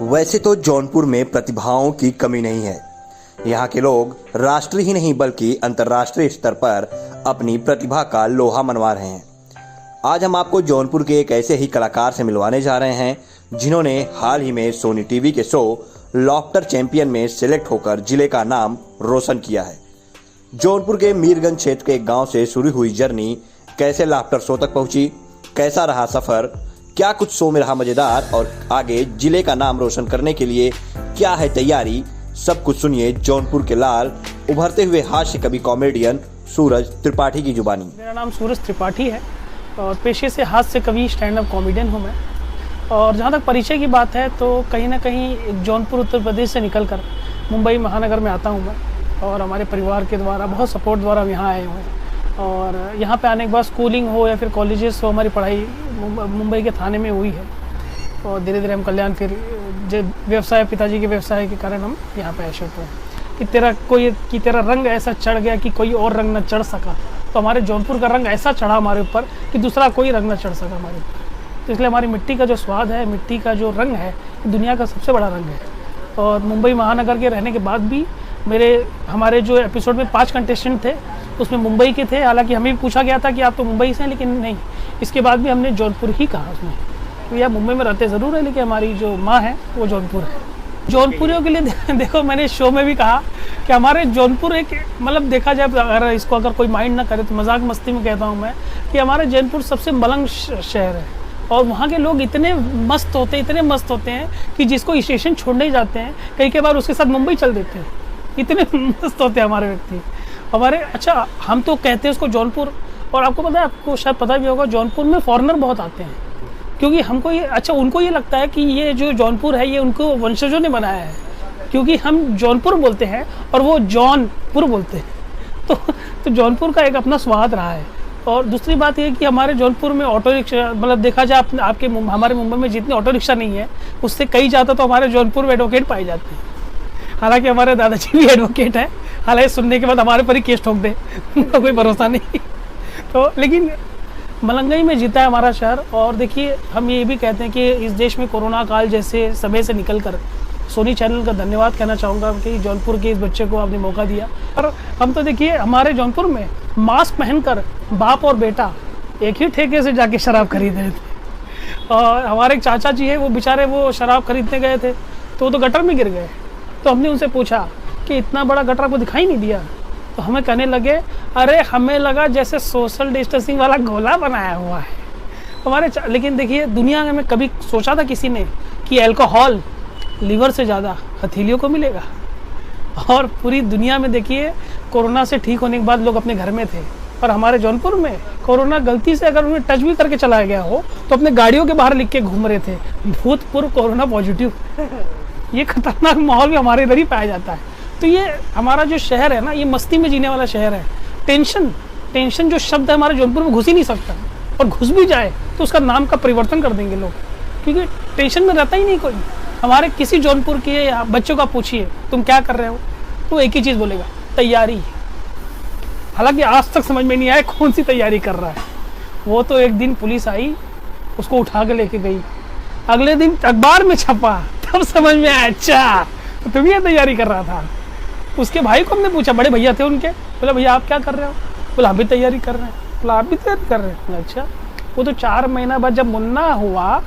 वैसे तो जौनपुर में प्रतिभाओं की कमी नहीं है। यहाँ के लोग राष्ट्रीय ही नहीं बल्कि अंतर्राष्ट्रीय स्तर पर अपनी प्रतिभा का लोहा मनवा रहे हैं। आज हम आपको जौनपुर के एक ऐसे ही कलाकार से मिलवाने जा रहे हैं जिन्होंने हाल ही में सोनी टीवी के शो लॉफ्टर चैंपियन में सिलेक्ट होकर जिले का नाम रोशन किया है। जौनपुर के मीरगंज क्षेत्र के एक गांव से शुरू हुई जर्नी कैसे लाफ्टर शो तक पहुंची, कैसा रहा सफर, क्या कुछ शो में रहा मजेदार और आगे जिले का नाम रोशन करने के लिए क्या है तैयारी, सब कुछ सुनिए जौनपुर के लाल उभरते हुए हास्य कवि कॉमेडियन सूरज त्रिपाठी की जुबानी। मेरा नाम सूरज त्रिपाठी है और पेशे से हास्य कवि स्टैंड अप कॉमेडियन हूँ मैं। और जहाँ तक परिचय की बात है तो कहीं ना कहीं जौनपुर उत्तर प्रदेश से निकलकर मुंबई महानगर में आता हूँ मैं, और हमारे परिवार के द्वारा बहुत सपोर्ट द्वारा हम यहाँ आए हुए हैं। और यहाँ पे आने के बाद स्कूलिंग हो या फिर कॉलेजेस हो, हमारी पढ़ाई मुंबई के थाने में हुई है। और धीरे धीरे हम कल्याण फिर व्यवसाय, पिताजी के व्यवसाय के कारण हम यहाँ पे ऐसे होते हैं कि तेरा रंग ऐसा चढ़ गया कि कोई और रंग न चढ़ सका। तो हमारे जौनपुर का रंग ऐसा चढ़ा हमारे ऊपर कि दूसरा कोई रंग न चढ़ सका हमारे ऊपर। तो इसलिए हमारी मिट्टी का जो स्वाद है, मिट्टी का जो रंग है, दुनिया का सबसे बड़ा रंग है। और मुंबई महानगर के रहने के बाद भी हमारे जो एपिसोड में 5 कंटेस्टेंट थे उसमें मुंबई के थे। हालांकि हमें भी पूछा गया था कि आप तो मुंबई से हैं, लेकिन नहीं, इसके बाद भी हमने जौनपुर ही कहा उसमें। तो यह मुंबई में रहते ज़रूर है लेकिन हमारी जो माँ है वो जौनपुर है। जौनपुरियों के लिए देखो, मैंने शो में भी कहा कि हमारे जौनपुर एक मतलब देखा जाए, अगर कोई माइंड ना करे तो मजाक मस्ती में कहता हूँ मैं कि हमारे जौनपुर सबसे मलंग शहर है। और वहाँ के लोग इतने मस्त होते हैं कि जिसको स्टेशन छोड़ने ही जाते हैं कई बार उसके साथ मुंबई चल देते हैं। इतने मस्त होते हैं हमारे व्यक्ति हमारे। अच्छा, हम तो कहते हैं उसको जौनपुर, और आपको पता है, आपको शायद पता भी होगा, जौनपुर में फॉरेनर बहुत आते हैं क्योंकि हमको उनको ये लगता है कि ये जो जौनपुर है ये उनको वंशजों ने बनाया है, क्योंकि हम जौनपुर बोलते हैं और वो जौनपुर बोलते हैं। तो जौनपुर का एक अपना स्वाद रहा है। और दूसरी बात ये कि हमारे जौनपुर में ऑटो रिक्शा, मतलब देखा जाए हमारे मुंबई में जितने ऑटो रिक्शा नहीं है उससे कई ज़्यादा तो हमारे जौनपुर में एडवोकेट पाए जाते हैं। हालांकि हमारे दादाजी भी एडवोकेट है, हालांकि सुनने के बाद हमारे पर ही केस ठोक दे उनका कोई भरोसा नहीं। तो लेकिन मलंगई में जीता है हमारा शहर। और देखिए, हम ये भी कहते हैं कि इस देश में कोरोना काल जैसे समय से निकलकर सोनी चैनल का धन्यवाद कहना चाहूँगा कि जौनपुर के इस बच्चे को आपने मौका दिया। और हम तो देखिए हमारे जौनपुर में मास्क पहनकर बाप और बेटा एक ही ठेके से जाके शराब खरीद रहे थे। और हमारे एक चाचा जी है, वो बेचारे वो शराब खरीदने गए थे तो वो तो गटर में गिर गए। तो हमने उनसे पूछा कि इतना बड़ा गटर आपको दिखाई नहीं दिया? तो हमें कहने लगे, अरे हमें लगा जैसे सोशल डिस्टेंसिंग वाला गोला बनाया हुआ है हमारे। लेकिन देखिए, दुनिया में कभी सोचा था किसी ने कि अल्कोहल लीवर से ज़्यादा हथेलियों को मिलेगा? और पूरी दुनिया में देखिए, कोरोना से ठीक होने के बाद लोग अपने घर में थे, और हमारे जौनपुर में कोरोना गलती से अगर उन्हें टच भी करके चला गया हो तो अपने गाड़ियों के बाहर लिख के घूम रहे थे, भूतपूर्व कोरोना पॉजिटिव। ये खतरनाक माहौल भी हमारे इधर ही पाया जाता है। तो ये हमारा जो शहर है ना, ये मस्ती में जीने वाला शहर है। टेंशन जो शब्द है हमारे जौनपुर में घुस ही नहीं सकता, और घुस भी जाए तो उसका नाम का परिवर्तन कर देंगे लोग, क्योंकि टेंशन में रहता ही नहीं कोई। हमारे किसी जौनपुर के बच्चों का पूछिए तुम क्या कर रहे हो, तो एक ही चीज़ बोलेगा, तैयारी। हालांकि आज तक समझ में नहीं आया कौन सी तैयारी कर रहा है। वो तो एक दिन पुलिस आई, उसको उठा के लेके गई, अगले दिन अखबार में छपा, तब समझ में आया अच्छा तो तुम ये तैयारी कर रहा था। उसके भाई को हमने पूछा, बड़े भैया थे उनके, बोला भैया आप क्या कर रहे हो? बोला हम भी तैयारी कर रहे हैं। बोला आप भी तैयारी कर रहे हैं? बोला अच्छा। वो तो 4 महीना बाद जब मुन्ना हुआ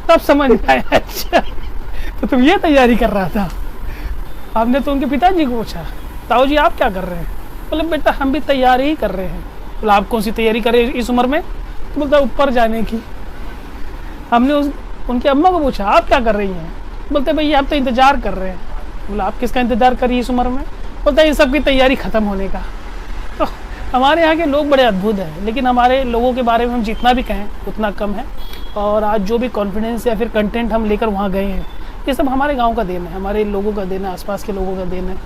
तब समझ में आया अच्छा तो तुम ये तैयारी कर रहा था। हमने तो उनके पिताजी को पूछा, ताऊ जी आप क्या कर रहे हैं? बोले बेटा हम भी तैयारी ही कर रहे हैं। बोला आप कौन सी तैयारी कर रहे हैं इस उम्र में? तो बोलता ऊपर जाने की। हमने उनकी अम्मा को पूछा आप क्या कर रही हैं? बोलते भैया आप तो इंतज़ार कर रहे हैं। बोला आप किसका इंतज़ार करिए इस उम्र में? बोलता है इन सब की तैयारी ख़त्म होने का। तो हमारे यहाँ के लोग बड़े अद्भुत हैं, लेकिन हमारे लोगों के बारे में हम जितना भी कहें उतना कम है। और आज जो भी कॉन्फिडेंस या फिर कंटेंट हम लेकर वहाँ गए हैं, ये सब हमारे गाँव का देन है, हमारे लोगों का देन है, आसपास के लोगों का देन है।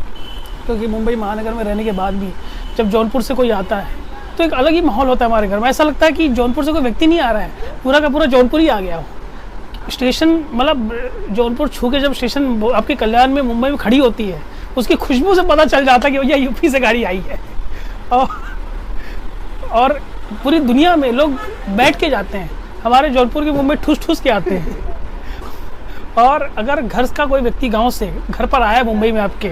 क्योंकि मुंबई महानगर में रहने के बाद भी जब जौनपुर से कोई आता है तो एक अलग ही माहौल होता है हमारे घर में। ऐसा लगता है कि जौनपुर से कोई व्यक्ति नहीं आ रहा है, पूरा का पूरा जौनपुर ही आ गया हो। स्टेशन मतलब जौनपुर छू के जब स्टेशन आपके कल्याण में मुंबई में खड़ी होती है, उसकी खुशबू से पता चल जाता है कि भैया यूपी से गाड़ी आई है। और पूरी दुनिया में लोग बैठ के जाते हैं, हमारे जौनपुर की मुंबई ठूस ठूस के आते हैं। और अगर घर का कोई व्यक्ति गांव से घर पर आया मुंबई में आपके,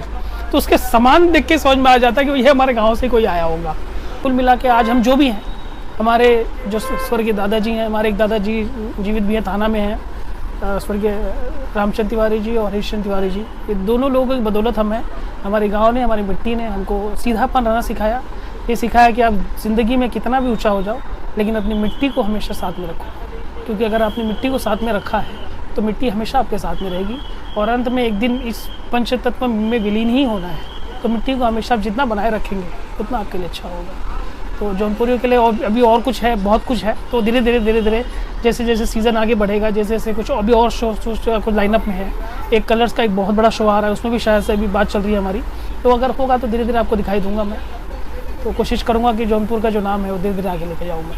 तो उसके सामान देख के समझ में आ जाता है कि ये हमारे गांव से कोई आया होगा। कुल मिला के आज हम जो भी हैं, हमारे जो स्वर्गीय दादाजी हैं, हमारे एक दादाजी जीवित भी हैं, थाना में हैं, स्वर्गीय रामचंद्र तिवारी जी और हरीशचंद्र तिवारी जी, ये दोनों लोगों की बदौलत हम हैं। हमारे गांव ने, हमारी मिट्टी ने हमको सीधापन रहना सिखाया। ये सिखाया कि आप ज़िंदगी में कितना भी ऊंचा हो जाओ, लेकिन अपनी मिट्टी को हमेशा साथ में रखो, क्योंकि अगर आपने मिट्टी को साथ में रखा है तो मिट्टी हमेशा आपके साथ में रहेगी। और अंत में एक दिन इस पंच तत्व में विलीन ही होना है, तो मिट्टी को हमेशा आप जितना बनाए रखेंगे उतना आपके लिए अच्छा होगा। तो जौनपुरियों के लिए और अभी और कुछ है, बहुत कुछ है। तो धीरे धीरे जैसे जैसे सीज़न आगे बढ़ेगा, जैसे जैसे कुछ अभी और शो कुछ लाइनअप में है। एक कलर्स का एक बहुत बड़ा शो आ रहा है, उसमें भी शायद से अभी बात चल रही है हमारी। तो अगर होगा तो धीरे धीरे आपको दिखाई दूंगा मैं। तो कोशिश करूंगा कि जौनपुर का जो नाम है वो धीरे धीरे आगे लेके जाऊँ मैं।